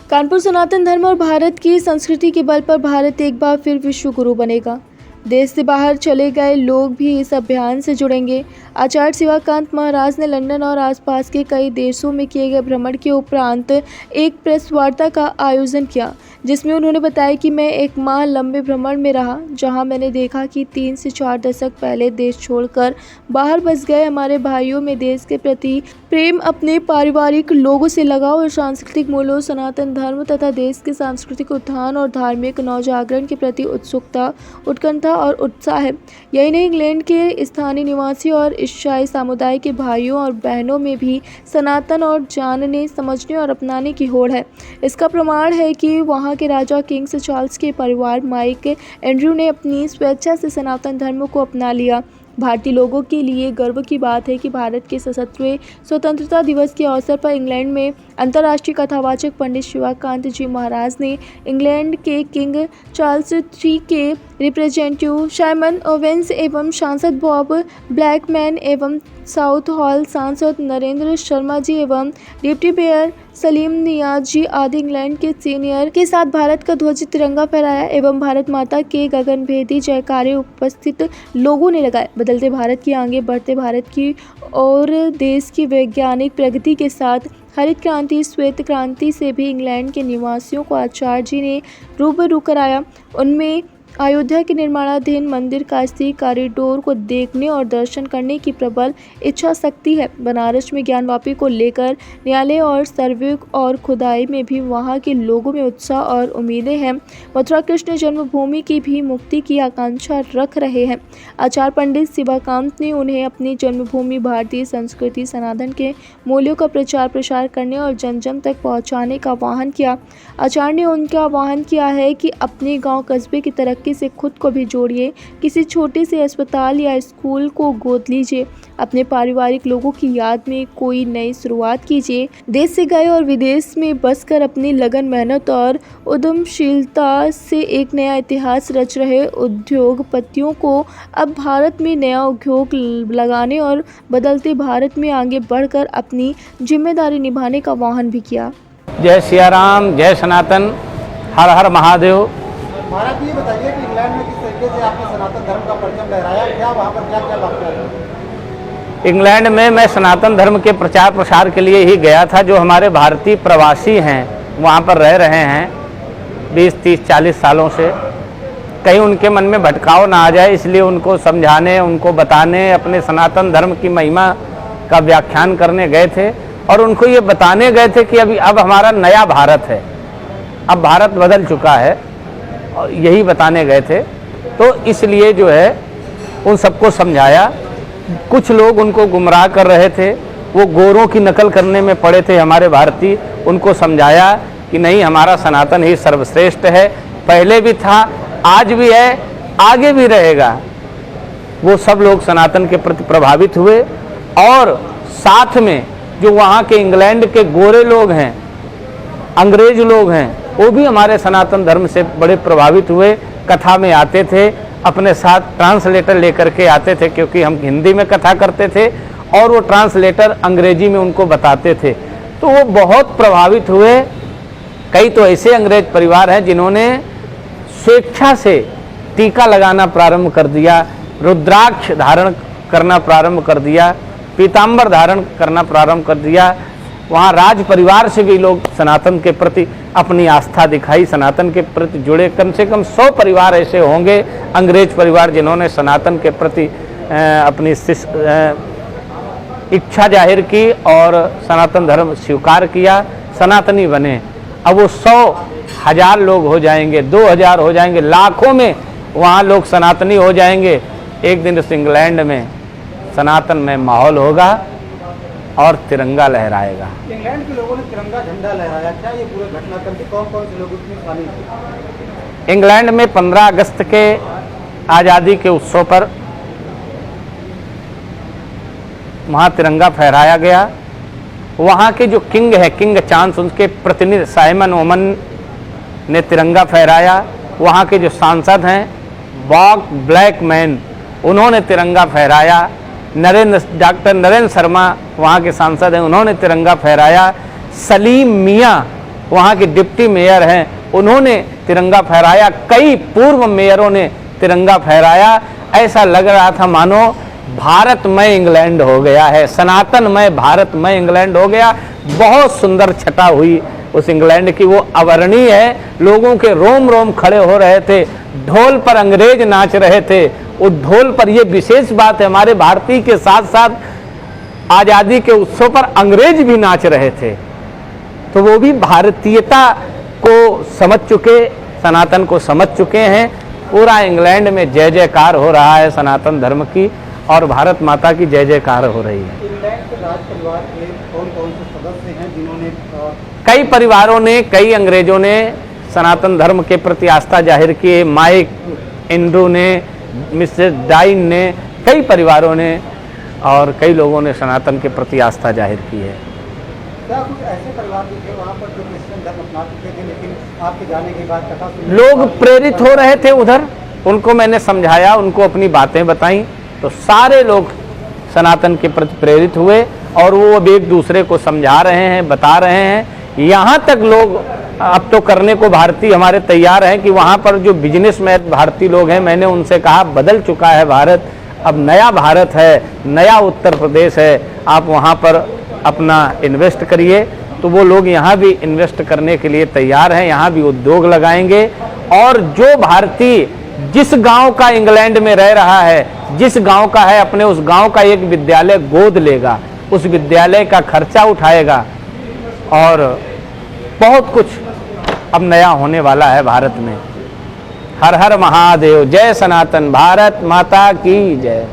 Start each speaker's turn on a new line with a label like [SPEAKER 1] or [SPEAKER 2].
[SPEAKER 1] कानपुर सनातन धर्म और भारत की संस्कृति के बल पर भारत एक बार फिर विश्व गुरु बनेगा। देश से बाहर चले गए लोग भी इस अभियान से जुड़ेंगे। आचार्य शिवाकांत महाराज ने लंदन और आसपास के कई देशों में किए गए भ्रमण के उपरांत एक प्रेस वार्ता का आयोजन किया, जिसमें उन्होंने बताया कि मैं एक माह लंबे भ्रमण में रहा, जहां मैंने देखा कि 3 से 4 दशक पहले देश छोड़कर बाहर बस गए हमारे भाइयों में देश के प्रति प्रेम, अपने पारिवारिक लोगों से लगाव और सांस्कृतिक मूल्यों, सनातन धर्म तथा देश के सांस्कृतिक उत्थान और धार्मिक नवजागरण के प्रति उत्सुकता, उत्कंठा और उत्साह है। यही नहीं, इंग्लैंड के स्थानीय निवासी और ईसाई समुदाय के भाइयों और बहनों में भी सनातन और जानने, समझने और अपनाने की होड़ है। इसका प्रमाण है कि वहाँ के राजा किंग चार्ल्स के परिवार माइक एंड्रयू ने अपनी स्वेच्छा से सनातन धर्म को अपना लिया। भारतीय लोगों के लिए गर्व की बात है कि भारत के 77वें स्वतंत्रता दिवस के अवसर पर इंग्लैंड में अंतर्राष्ट्रीय कथावाचक पंडित शिवाकांत जी महाराज ने इंग्लैंड के किंग चार्ल्स III के रिप्रेजेंटेटिव साइमन ओवेंस एवं सांसद बॉब ब्लैकमैन एवं साउथ हॉल सांसद नरेंद्र शर्मा जी एवं डिप्टी मेयर सलीम नियाज जी आदि इंग्लैंड के सीनियर के साथ भारत का ध्वज तिरंगा फहराया एवं भारत माता के गगनभेदी जयकारे उपस्थित लोगों ने लगाए। बदलते भारत की, आगे बढ़ते भारत की और देश की वैज्ञानिक प्रगति के साथ हरित क्रांति, श्वेत क्रांति से भी इंग्लैंड के निवासियों को आचार्य जी ने रूबरू कराया। उनमें अयोध्या के निर्माणाधीन मंदिर काशी कॉरिडोर को देखने और दर्शन करने की प्रबल इच्छा शक्ति है। बनारस में ज्ञानवापी को लेकर न्यायालय और सर्वे और खुदाई में भी वहां के लोगों में उत्साह और उम्मीदें हैं। मथुरा कृष्ण जन्मभूमि की भी मुक्ति की आकांक्षा रख रहे हैं। आचार्य पंडित शिवाकांत ने उन्हें अपनी जन्मभूमि भारतीय संस्कृति, सनातन के मूल्यों का प्रचार प्रसार करने और जन जन तक पहुँचाने का आह्वान किया। आचार्य ने उनका आह्वान किया है कि अपने गाँव कस्बे की तरक्की से खुद को भी जोड़िए, किसी छोटे से अस्पताल या स्कूल को गोद लीजिए, अपने पारिवारिक लोगों की याद में कोई नई शुरुआत कीजिए। देश से गए और विदेश में बसकर अपनी लगन, मेहनत और उद्यमशीलता से एक नया इतिहास रच रहे उद्योगपतियों को अब भारत में नया उद्योग लगाने और बदलते भारत में आगे बढ़कर अपनी जिम्मेदारी निभाने का आह्वान भी किया।
[SPEAKER 2] जय सिया राम, जय सनातन, हर हर महादेव।
[SPEAKER 3] महाराज ये बताइए कि इंग्लैंड में किस तरीके से आपने सनातन धर्म का परचम लहराया, क्या वहाँ पर क्या क्या वाक़या है?
[SPEAKER 2] इंग्लैंड में मैं सनातन धर्म के प्रचार प्रसार के लिए ही गया था। जो हमारे भारतीय प्रवासी हैं वहाँ पर रह रहे हैं 20, 30, 40 सालों से, कहीं उनके मन में भटकाव ना आ जाए, इसलिए उनको समझाने, उनको बताने, अपने सनातन धर्म की महिमा का व्याख्यान करने गए थे और उनको ये बताने गए थे कि अब हमारा नया भारत है, अब भारत बदल चुका है, और यही बताने गए थे। तो इसलिए जो है उन सबको समझाया। कुछ लोग उनको गुमराह कर रहे थे, वो गोरों की नकल करने में पड़े थे हमारे भारतीय, उनको समझाया कि नहीं, हमारा सनातन ही सर्वश्रेष्ठ है, पहले भी था, आज भी है, आगे भी रहेगा। वो सब लोग सनातन के प्रति प्रभावित हुए और साथ में जो वहाँ के इंग्लैंड के गोरे लोग हैं, अंग्रेज लोग हैं, वो भी हमारे सनातन धर्म से बड़े प्रभावित हुए। कथा में आते थे, अपने साथ ट्रांसलेटर लेकर के आते थे, क्योंकि हम हिंदी में कथा करते थे और वो ट्रांसलेटर अंग्रेजी में उनको बताते थे। तो वो बहुत प्रभावित हुए। कई तो ऐसे अंग्रेज परिवार हैं जिन्होंने स्वेच्छा से टीका लगाना प्रारंभ कर दिया, रुद्राक्ष धारण करना प्रारंभ कर दिया, पीताम्बर धारण करना प्रारंभ कर दिया। वहाँ राज परिवार से भी लोग सनातन के प्रति अपनी आस्था दिखाई, सनातन के प्रति जुड़े। कम से कम 100 परिवार ऐसे होंगे अंग्रेज परिवार जिन्होंने सनातन के प्रति अपनी इच्छा जाहिर की और सनातन धर्म स्वीकार किया, सनातनी बने। अब वो 100, 1000 लोग हो जाएंगे, 2000 हो जाएंगे, लाखों में वहाँ लोग सनातनी हो जाएंगे। एक दिन उस इंग्लैंड में सनातन में माहौल होगा और तिरंगा लहराएगा।
[SPEAKER 3] इंग्लैंड के लोगों ने तिरंगा झंडा लहराया, क्या ये पूरे घटनाक्रम के कौन कौन से लोग उसमें शामिल थे?
[SPEAKER 2] इंग्लैंड में 15 अगस्त के आज़ादी के उत्सव पर वहाँ तिरंगा फहराया गया। वहाँ के जो किंग है, किंग चार्ल्स, उनके प्रतिनिधि साइमन ओवन ने तिरंगा फहराया। वहाँ के जो सांसद हैं बॉब ब्लैकमैन, उन्होंने तिरंगा फहराया। डॉक्टर नरेंद्र शर्मा वहाँ के सांसद हैं, उन्होंने तिरंगा फहराया। सलीम मियाँ वहाँ के डिप्टी मेयर हैं, उन्होंने तिरंगा फहराया, कई पूर्व मेयरों ने तिरंगा फहराया। ऐसा लग रहा था मानो भारतमय इंग्लैंड हो गया है, सनातनमय भारतमय इंग्लैंड हो गया। बहुत सुंदर छटा हुई उस इंग्लैंड की, वो अवर्णीय है। लोगों के रोम रोम खड़े हो रहे थे, ढोल पर अंग्रेज नाच रहे थे। उस ढोल पर, ये विशेष बात है, हमारे भारतीय के साथ साथ आज़ादी के उत्सव पर अंग्रेज भी नाच रहे थे। तो वो भी भारतीयता को समझ चुके, सनातन को समझ चुके हैं। पूरा इंग्लैंड में जय जयकार हो रहा है सनातन धर्म की, और भारत माता की जय जयकार हो रही है।
[SPEAKER 3] इंग्लैंड के राज परिवार के कौन कौन से सदस्य हैं जिन्होंने
[SPEAKER 2] कई परिवारों ने, कई अंग्रेजों ने सनातन धर्म के प्रति आस्था जाहिर की। माइक एंड्रू ने, मिसेस डाइन ने, कई परिवारों ने और कई लोगों ने सनातन के प्रति आस्था जाहिर की है।
[SPEAKER 3] क्या कुछ ऐसे परिवार भी थे वहाँ पर जो क्रिश्चियन धर्म अपना चुके थे, लेकिन आपके जाने के बाद कथा सुनने
[SPEAKER 2] लोग प्रेरित हो रहे थे उधर, उनको मैंने समझाया, उनको अपनी बातें बताई, तो सारे लोग सनातन के प्रति प्रेरित हुए और वो अब एक दूसरे को समझा रहे हैं, बता रहे हैं। यहाँ तक लोग अब तो करने को भारतीय हमारे तैयार हैं कि वहाँ पर जो बिजनेसमैन भारतीय लोग हैं, मैंने उनसे कहा बदल चुका है भारत, अब नया भारत है, नया उत्तर प्रदेश है, आप वहाँ पर अपना इन्वेस्ट करिए। तो वो लोग यहाँ भी इन्वेस्ट करने के लिए तैयार हैं, यहाँ भी उद्योग लगाएंगे। और जो भारतीय जिस गांव का इंग्लैंड में रह रहा है, जिस गांव का है, अपने उस गांव का एक विद्यालय गोद लेगा, उस विद्यालय का खर्चा उठाएगा, और बहुत कुछ अब नया होने वाला है भारत में। हर हर महादेव, जय सनातन, भारत माता की जय।